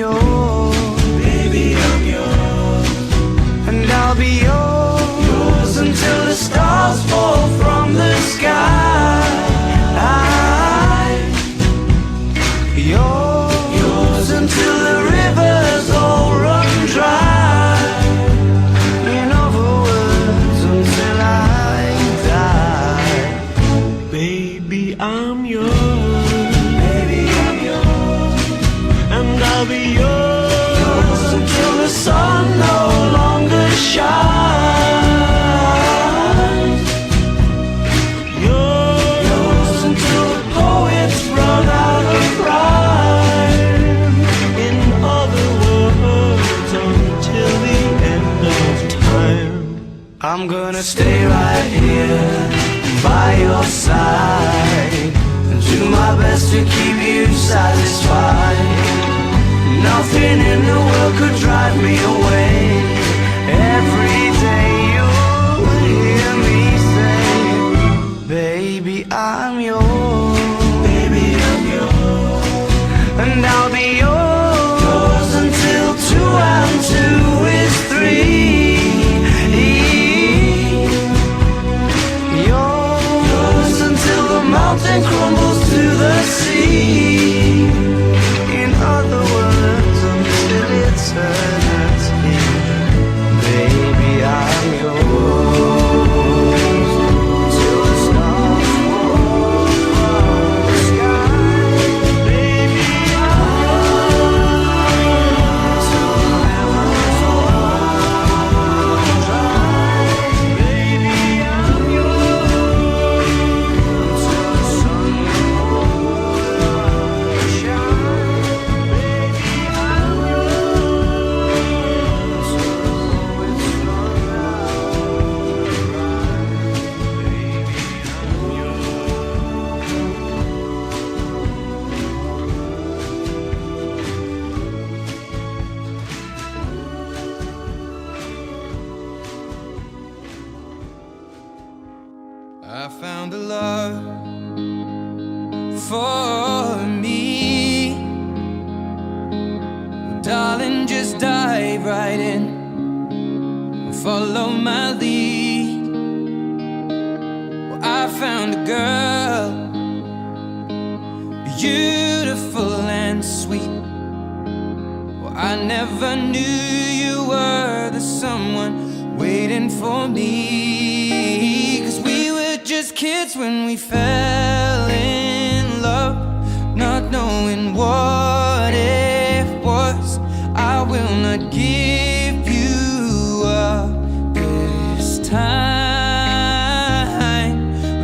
yours. Baby, I'm yours. And I'll be yours until the stars fall from the sky. Yours until the rivers all run dry. In other words, until I die. Baby, I'm yours. Baby, I'm yours. And I'll be yours until the sun no longer shines. Yours until the poets run out of rhyme. In other words, until the end of time. I'm gonna stay right here by your side and do my best to keep you satisfied. Nothing in the world could drive me away. Every day you'll hear me say, baby, I'm yours. Baby, I'm yours. And I'll be yours until 2 and 2 is 3. Yours until the mountain crumbles to the sea. In other words, until eternity. Baby, I'm yours till the stars fall from the sky. Baby, I'm yours till the rivers run dry. Baby, I'm yours until the sun will shine. Baby, I'm yours till the poets run out. I found a love for me. Well, darling, just dive right in and follow my lead. Well, I found a girl, beautiful and sweet. Well, I never knew you were the someone waiting for me. 'Cause we were just kids when we fell in love, not knowing what it was. I will not give you up this time.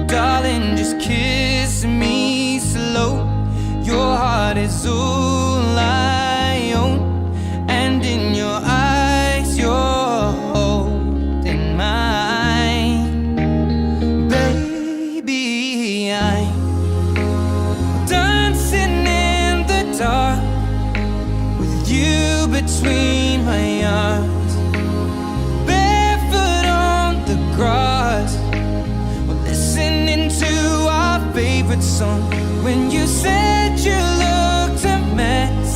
Darling, just kiss me slow. Your heart is all I own, and in your eyes you're holding mine. Baby, I'm dancing in the dark with you between my arms, barefoot on the grass. We're listening to our favorite song. When you said you looked a mess,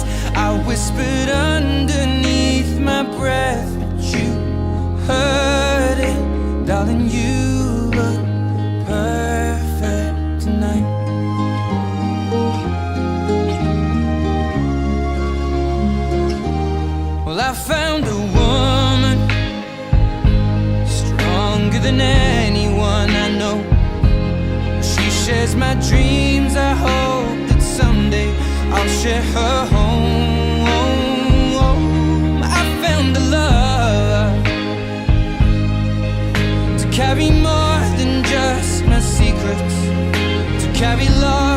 I whispered underneath my breath, but you heard it. Darling, you look perfect tonight. Well, I found a woman stronger than anyone I know. She shares my dreams. I hope that someday I'll share her home. I found a love to carry more than just my secrets, to carry love